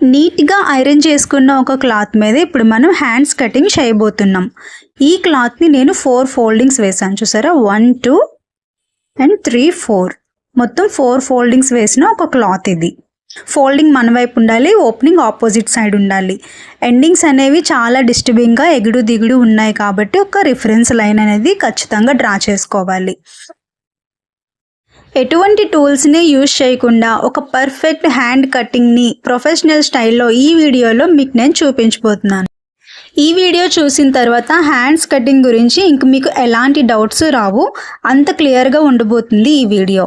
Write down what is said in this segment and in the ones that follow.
నీట్గా ఐరన్ చేసుకున్న ఒక క్లాత్ మీద ఇప్పుడు మనం హ్యాండ్స్ కటింగ్ చేయబోతున్నాం. ఈ క్లాత్ని నేను 4 ఫోల్డింగ్స్ వేసాను, చూసారా? 1 2 అండ్ 3 4 మొత్తం 4 ఫోల్డింగ్స్ వేసిన ఒక క్లాత్ ఇది. ఫోల్డింగ్ మన వైపు ఉండాలి, ఓపెనింగ్ ఆపోజిట్ సైడ్ ఉండాలి. ఎండింగ్స్ అనేవి చాలా డిస్టర్బింగ్గా ఎగుడు దిగుడు ఉన్నాయి కాబట్టి ఒక రిఫరెన్స్ లైన్ అనేది ఖచ్చితంగా డ్రా చేసుకోవాలి. ఎటువంటి టూల్స్ని యూజ్ చేయకుండా ఒక పర్ఫెక్ట్ హ్యాండ్ కటింగ్ని ప్రొఫెషనల్ స్టైల్లో ఈ వీడియోలో మీకు నేను చూపించబోతున్నాను. ఈ వీడియో చూసిన తర్వాత హ్యాండ్స్ కటింగ్ గురించి ఇంక మీకు ఎలాంటి డౌట్స్ రావు, అంత క్లియర్గా ఉండబోతుంది ఈ వీడియో.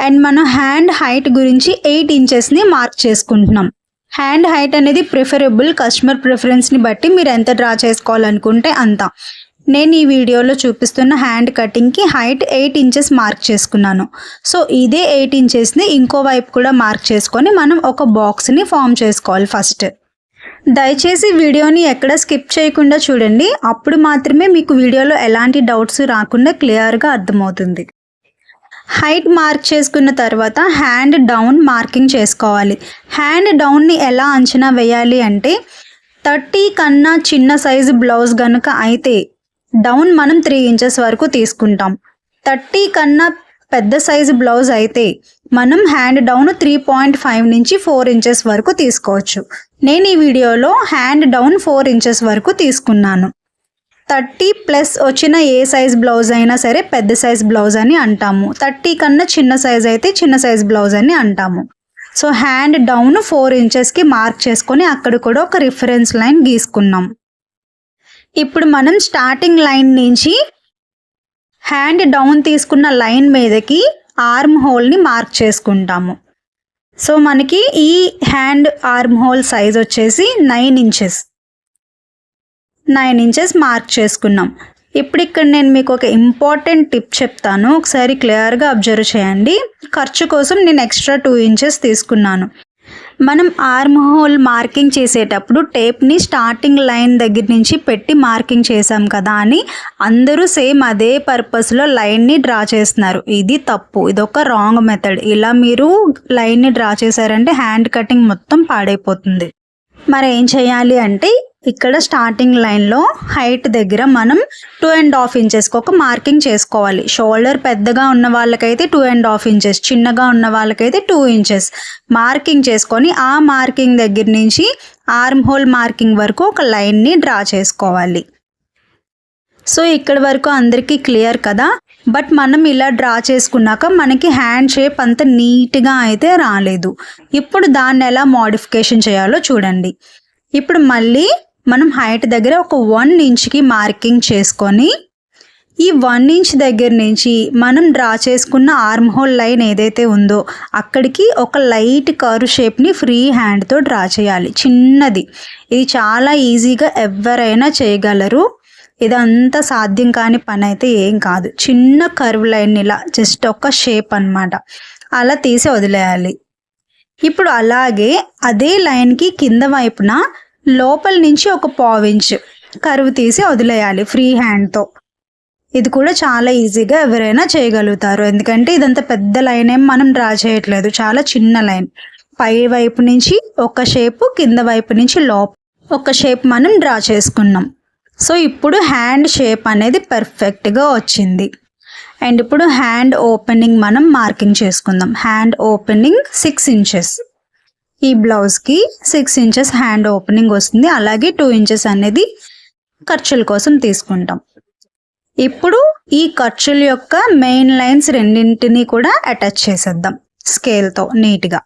అండ్ మనం హ్యాండ్ హైట్ గురించి 8 ఇంచెస్ని మార్క్ చేసుకుంటున్నాం. హ్యాండ్ హైట్ అనేది ప్రిఫరబుల్, కస్టమర్ ప్రిఫరెన్స్ని బట్టి మీరు ఎంత డ్రా చేసుకోవాలనుకుంటే అంత. నేను ఈ వీడియోలో చూపిస్తున్న హ్యాండ్ కటింగ్కి హైట్ 8 ఇంచెస్ మార్క్ చేసుకున్నాను. సో ఇదే 8 ఇంచెస్ని ఇంకో వైపు కూడా మార్క్ చేసుకొని మనం ఒక బాక్స్ని ఫామ్ చేసుకోవాలి. ఫస్ట్ దయచేసి వీడియోని ఎక్కడ స్కిప్ చేయకుండా చూడండి, అప్పుడు మాత్రమే మీకు వీడియోలో ఎలాంటి డౌట్స్ రాకుండా క్లియర్గా అర్థమవుతుంది. హైట్ మార్క్ చేసుకున్న తర్వాత హ్యాండ్ డౌన్ మార్కింగ్ చేసుకోవాలి. హ్యాండ్ డౌన్ని ఎలా అంచనా వేయాలి అంటే 30 కన్నా చిన్న సైజు బ్లౌజ్ కనుక అయితే డౌన్ మనం 3 ఇంచెస్ వరకు తీసుకుంటాం. 30 కన్నా పెద్ద సైజు బ్లౌజ్ అయితే మనం హ్యాండ్ డౌన్ 3.5 నుంచి 4 ఇంచెస్ వరకు తీసుకోవచ్చు. నేను ఈ వీడియోలో హ్యాండ్ డౌన్ 4 ఇంచెస్ వరకు తీసుకున్నాను. 30+ వచ్చిన ఏ సైజ్ బ్లౌజ్ అయినా సరే పెద్ద సైజ్ బ్లౌజ్ అని అంటాము. 30 కన్నా చిన్న సైజ్ అయితే చిన్న సైజ్ బ్లౌజ్ అని అంటాము. సో హ్యాండ్ డౌన్ 4 ఇంచెస్కి మార్క్ చేసుకొని అక్కడ కూడా ఒక రిఫరెన్స్ లైన్ గీసుకున్నాం. ఇప్పుడు మనం స్టార్టింగ్ లైన్ నుంచి హ్యాండ్ డౌన్ తీసుకున్న లైన్ మీదకి ఆర్మ్ హోల్ని మార్క్ చేసుకుంటాము. సో మనకి ఈ హ్యాండ్ ఆర్మ్ హోల్ సైజ్ వచ్చేసి 9 ఇంచెస్. 9 ఇంచెస్ మార్క్ చేసుకున్నాం. ఇప్పుడు ఇక్కడ నేను మీకు ఒక ఇంపార్టెంట్ టిప్ చెప్తాను, ఒకసారి క్లియర్గా అబ్జర్వ్ చేయండి. ఖర్చు కోసం నేను ఎక్స్ట్రా 2 ఇంచెస్ తీసుకున్నాను. మనం ఆర్మ్ హోల్ మార్కింగ్ చేసేటప్పుడు టేప్ని స్టార్టింగ్ లైన్ దగ్గర నుంచి పెట్టి మార్కింగ్ చేసాం కదా అని అందరూ సేమ్ అదే పర్పస్లో లైన్ని డ్రా చేస్తున్నారు. ఇది తప్పు, ఇదొక రాంగ్ మెథడ్. ఇలా మీరు లైన్ని డ్రా చేశారంటే హ్యాండ్ కటింగ్ మొత్తం పాడైపోతుంది. మరి ఏం చేయాలి అంటే ఇక్కడ స్టార్టింగ్ లైన్లో హైట్ దగ్గర మనం 2.5 ఇంచెస్కి ఒక మార్కింగ్ చేసుకోవాలి. షోల్డర్ పెద్దగా ఉన్న వాళ్ళకైతే 2.5 ఇంచెస్, చిన్నగా ఉన్న వాళ్ళకైతే 2 ఇంచెస్ మార్కింగ్ చేసుకొని ఆ మార్కింగ్ దగ్గర నుంచి ఆర్మ్ హోల్ మార్కింగ్ వరకు ఒక లైన్ని డ్రా చేసుకోవాలి. సో ఇక్కడ వరకు అందరికీ క్లియర్ కదా? బట్ మనం ఇలా డ్రా చేసుకున్నాక మనకి హ్యాండ్ షేప్ అంత నీట్గా అయితే రాలేదు. ఇప్పుడు దాన్ని ఎలా మోడిఫికేషన్ చేయాలో చూడండి. ఇప్పుడు మళ్ళీ మనం హైట్ దగ్గర ఒక 1 ఇంచ్కి మార్కింగ్ చేసుకొని ఈ 1 ఇంచ్ దగ్గర నుంచి మనం డ్రా చేసుకున్న ఆర్మ్ హోల్ లైన్ ఏదైతే ఉందో అక్కడికి ఒక లైట్ కర్వ్ షేప్ని ఫ్రీ హ్యాండ్తో డ్రా చేయాలి, చిన్నది. ఇది చాలా ఈజీగా ఎవరైనా చేయగలరు, ఇదంతా సాధ్యం కాని పని అయితే ఏం కాదు. చిన్న కర్వ్ లైన్ ఇలా జస్ట్ ఒక షేప్ అన్నమాట, అలా తీసి వదిలేయాలి. ఇప్పుడు అలాగే అదే లైన్కి కింద వైపున లోపల నుంచి ఒక 1/4 ఇంచ్ కర్వ్ తీసి వదిలేయాలి ఫ్రీ హ్యాండ్తో. ఇది కూడా చాలా ఈజీగా ఎవరైనా చేయగలుగుతారు, ఎందుకంటే ఇదంతా పెద్ద లైన్ ఏం మనం డ్రా చేయట్లేదు, చాలా చిన్న లైన్. పై వైపు నుంచి ఒక షేపు, కింద వైపు నుంచి ఒక షేప్ మనం డ్రా చేసుకున్నాం. సో ఇప్పుడు హ్యాండ్ షేప్ అనేది పర్ఫెక్ట్గా వచ్చింది. అండ్ ఇప్పుడు హ్యాండ్ ఓపెనింగ్ మనం మార్కింగ్ చేసుకుందాం. Hand opening 6 inches. ఈ బ్లౌజ్కి 6 ఇంచెస్ హ్యాండ్ ఓపెనింగ్ వస్తుంది. అలాగే 2 ఇంచెస్ అనేది ఖర్చుల కోసం తీసుకుంటాం. ఇప్పుడు ఈ ఖర్చుల యొక్క మెయిన్ లైన్స్ రెండింటిని కూడా అటాచ్ చేసేద్దాం స్కేల్తో నీట్గా.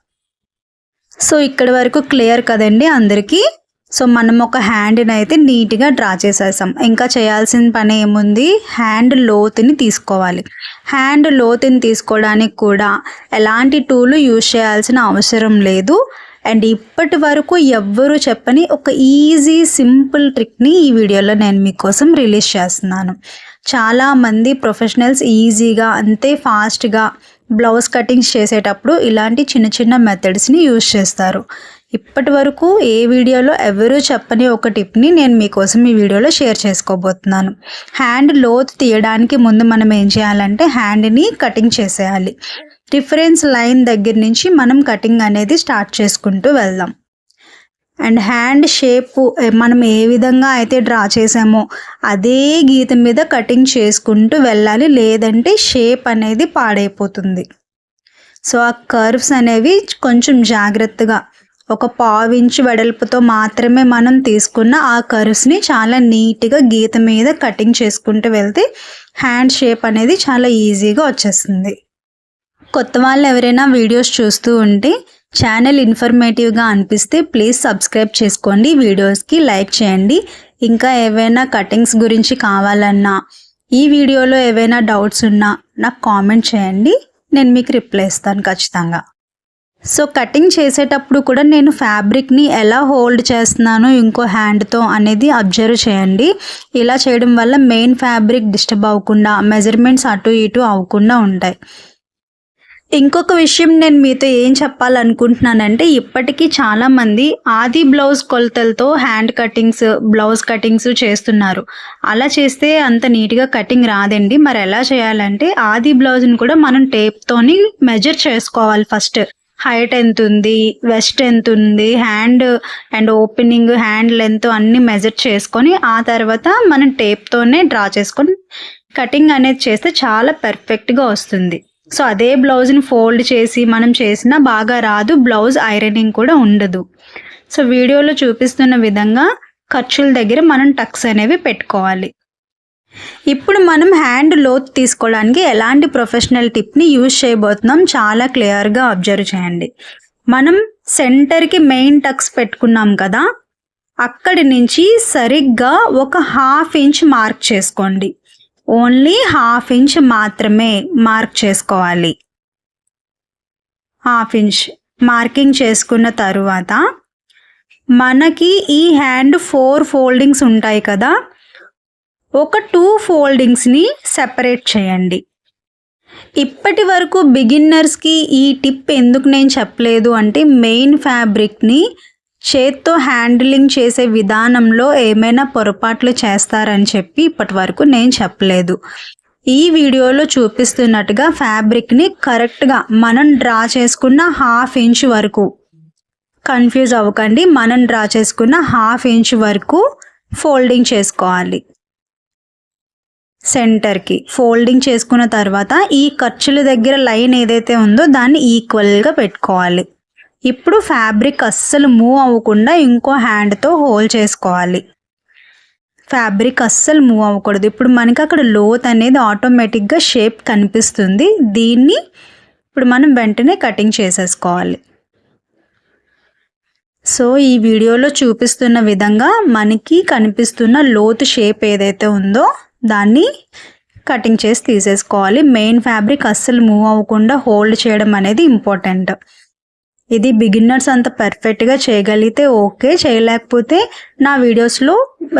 సో ఇక్కడ వరకు క్లియర్ కదండి అందరికీ? సో మనం ఒక హ్యాండ్ని అయితే నీట్గా డ్రా చేసేసాం. ఇంకా చేయాల్సిన పని ఏముంది? హ్యాండ్ లోతుని తీసుకోవాలి. హ్యాండ్ లోతుని తీసుకోవడానికి కూడా ఎలాంటి టూల్ యూజ్ చేయాల్సిన అవసరం లేదు. అండ్ ఇప్పటి వరకు ఎవ్వరూ చెప్పని ఒక ఈజీ సింపుల్ ట్రిక్ని ఈ వీడియోలో నేను మీకోసం రిలీజ్ చేస్తున్నాను. చాలామంది ప్రొఫెషనల్స్ ఈజీగా అంతే ఫాస్ట్గా బ్లౌజ్ కటింగ్స్ చేసేటప్పుడు ఇలాంటి చిన్న చిన్న మెథడ్స్ని యూజ్ చేస్తారు. ఇప్పటి వరకు ఏ వీడియోలో ఎవరూ చెప్పని ఒక టిప్ని నేను మీకోసం ఈ వీడియోలో షేర్ చేసుకోబోతున్నాను. హ్యాండ్ లోతు తీయడానికి ముందు మనం ఏం చేయాలంటే హ్యాండ్ని కటింగ్ చేసేయాలి. రిఫరెన్స్ లైన్ దగ్గర నుంచి మనం కటింగ్ అనేది స్టార్ట్ చేసుకుంటూ వెళ్దాం. అండ్ హ్యాండ్ షేప్ మనం ఏ విధంగా అయితే డ్రా చేసామో అదే గీత మీద కటింగ్ చేసుకుంటూ వెళ్ళాలి, లేదంటే షేప్ అనేది పాడైపోతుంది. సో ఆ కర్వ్స్ అనేవి కొంచెం జాగ్రత్తగా ఒక 1/2 ఇంచ్ వెడల్పుతో మాత్రమే మనం తీసుకున్న ఆ కర్వ్స్ని చాలా నీట్గా గీత మీద కటింగ్ చేసుకుంటూ వెళ్తే హ్యాండ్ షేప్ అనేది చాలా ఈజీగా వచ్చేస్తుంది. కొత్త వాళ్ళు ఎవరైనా వీడియోస్ చూస్తూ ఉంటే ఛానల్ ఇన్ఫర్మేటివ్గా అనిపిస్తే ప్లీజ్ సబ్స్క్రైబ్ చేసుకోండి, వీడియోస్కి లైక్ చేయండి. ఇంకా ఏవైనా కటింగ్స్ గురించి కావాలన్నా, ఈ వీడియోలో ఏవైనా డౌట్స్ ఉన్నా నాకు కామెంట్ చేయండి, నేను మీకు రిప్లై ఇస్తాను ఖచ్చితంగా. సో కటింగ్ చేసేటప్పుడు కూడా నేను ఫ్యాబ్రిక్ని ఎలా హోల్డ్ చేస్తున్నానో ఇంకో హ్యాండ్తో అనేది అబ్జర్వ్ చేయండి. ఇలా చేయడం వల్ల మెయిన్ ఫ్యాబ్రిక్ డిస్టర్బ్ అవ్వకుండా, మెజర్మెంట్స్ అటు ఇటు అవ్వకుండా ఉంటాయి. ఇంకొక విషయం నేను మీతో ఏం చెప్పాలనుకుంటున్నానంటే, ఇప్పటికీ చాలామంది ఆది బ్లౌజ్ కొలతలతో హ్యాండ్ కటింగ్స్, బ్లౌజ్ కటింగ్స్ చేస్తున్నారు. అలా చేస్తే అంత నీట్గా కటింగ్ రాదండి. మరి ఎలా చేయాలంటే, ఆది బ్లౌజ్ని కూడా మనం టేప్తోని మెజర్ చేసుకోవాలి. ఫస్ట్ హైట్ ఎంత ఉంది, వెస్ట్ ఎంత ఉంది, hand and opening, hand length అన్నీ మెజర్ చేసుకొని ఆ తర్వాత మనం టేప్తోనే డ్రా చేసుకొని కటింగ్ అనేది చేస్తే చాలా పర్ఫెక్ట్గా వస్తుంది. సో అదే బ్లౌజ్ని ఫోల్డ్ చేసి మనం చేసినా బాగా రాదు, బ్లౌజ్ ఐరనింగ్ కూడా ఉండదు. సో వీడియోలో చూపిస్తున్న విధంగా ఖర్చుల దగ్గర మనం టక్స్ అనేవి పెట్టుకోవాలి. ఇప్పుడు మనం హ్యాండ్ లోతు తీసుకోవడానికి ఎలాంటి ప్రొఫెషనల్ టిప్ని యూజ్ చేయబోతున్నాం చాలా క్లియర్గా అబ్జర్వ్ చేయండి. మనం సెంటర్కి మెయిన్ టక్స్ పెట్టుకున్నాం కదా, అక్కడి నుంచి సరిగ్గా ఒక 1/2 ఇంచ్ మార్క్ చేసుకోండి. ఓన్లీ 1/2 ఇంచ్ మాత్రమే మార్క్ చేసుకోవాలి. 1/2 ఇంచ్ మార్కింగ్ చేసుకున్న తరువాత మనకి ఈ హ్యాండ్ 4 ఫోల్డింగ్స్ ఉంటాయి కదా, ఒక 2 ఫోల్డింగ్స్ని సెపరేట్ చేయండి. ఇప్పటి వరకు బిగిన్నర్స్కి ఈ టిప్ ఎందుకు నేను చెప్పలేదు అంటే, మెయిన్ ఫ్యాబ్రిక్ని చేత్తో హ్యాండిలింగ్ చేసే విధానంలో ఏమైనా పొరపాట్లు చేస్తారని చెప్పి ఇప్పటి వరకు నేను చెప్పలేదు. ఈ వీడియోలో చూపిస్తున్నట్టుగా ఫ్యాబ్రిక్ని కరెక్ట్గా మనం డ్రా చేసుకున్న 1/2 ఇంచ్ వరకు, కన్ఫ్యూజ్ అవ్వకండి, మనం డ్రా చేసుకున్న 1/2 ఇంచ్ వరకు ఫోల్డింగ్ చేసుకోవాలి. సెంటర్కి ఫోల్డింగ్ చేసుకున్న తర్వాత ఈ ఖర్చుల దగ్గర లైన్ ఏదైతే ఉందో దాన్ని ఈక్వల్గా పెట్టుకోవాలి. ఇప్పుడు ఫ్యాబ్రిక్ అస్సలు మూవ్ అవ్వకుండా ఇంకో హ్యాండ్తో హోల్డ్ చేసుకోవాలి. ఫ్యాబ్రిక్ అస్సలు మూవ్ అవ్వకూడదు. ఇప్పుడు మనకి అక్కడ లోత్ అనేది ఆటోమేటిక్గా షేప్ కనిపిస్తుంది. దీన్ని ఇప్పుడు మనం వెంటనే కటింగ్ చేసేసుకోవాలి. సో ఈ వీడియోలో చూపిస్తున్న విధంగా మనకి కనిపిస్తున్న లోతు షేప్ ఏదైతే ఉందో దాన్ని కటింగ్ చేసి తీసేసుకోవాలి. మెయిన్ ఫ్యాబ్రిక్ అస్సలు మూవ్ అవ్వకుండా హోల్డ్ చేయడం అనేది ఇంపార్టెంట్. ఇది బిగిన్నర్స్ అంత పర్ఫెక్ట్గా చేయగలిగితే ఓకే, చేయలేకపోతే నా వీడియోస్లో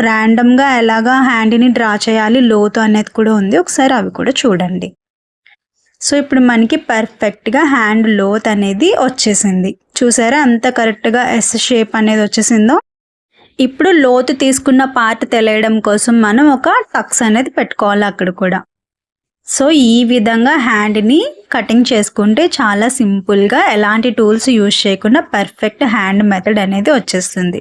ర్యాండమ్గా ఎలాగా హ్యాండ్ని డ్రా చేయాలి లోతు అనేది కూడా ఉంది, ఒకసారి అవి కూడా చూడండి. సో ఇప్పుడు మనకి పర్ఫెక్ట్గా హ్యాండ్ లోత్ అనేది వచ్చేసింది. చూసారా అంత కరెక్ట్గా ఎస్ షేప్ అనేది వచ్చేసిందో. ఇప్పుడు లోతు తీసుకున్న పార్ట్ తెలియడం కోసం మనం ఒక టక్స్ అనేది పెట్టుకోవాలి అక్కడ కూడా. సో ఈ విధంగా హ్యాండ్ని కటింగ్ చేసుకుంటే చాలా సింపుల్గా ఎలాంటి టూల్స్ యూజ్ చేయకుండా పర్ఫెక్ట్ హ్యాండ్ మెథడ్ అనేది వచ్చేస్తుంది.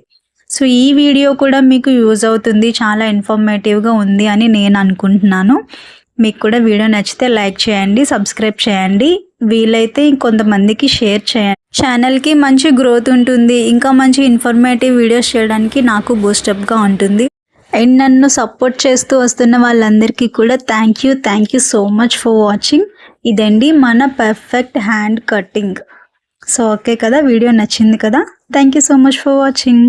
సో ఈ వీడియో కూడా మీకు యూజ్ అవుతుంది, చాలా ఇన్ఫర్మేటివ్గా ఉంది అని నేను అనుకుంటున్నాను. మీకు కూడా వీడియో నచ్చితే లైక్ చేయండి, సబ్స్క్రైబ్ చేయండి, వీలైతే ఇంకొంతమందికి షేర్ చేయండి. ఛానల్కి మంచి గ్రోత్ ఉంటుంది, ఇంకా మంచి ఇన్ఫర్మేటివ్ వీడియోస్ చేయడానికి నాకు బూస్టప్గా ఉంటుంది. అండ్ నన్ను సపోర్ట్ చేస్తూ వస్తున్న వాళ్ళందరికీ కూడా thank you so much for watching. ఇదండి మన perfect hand cutting. So okay కదా, వీడియో నచ్చింది కదా, thank you so much for watching.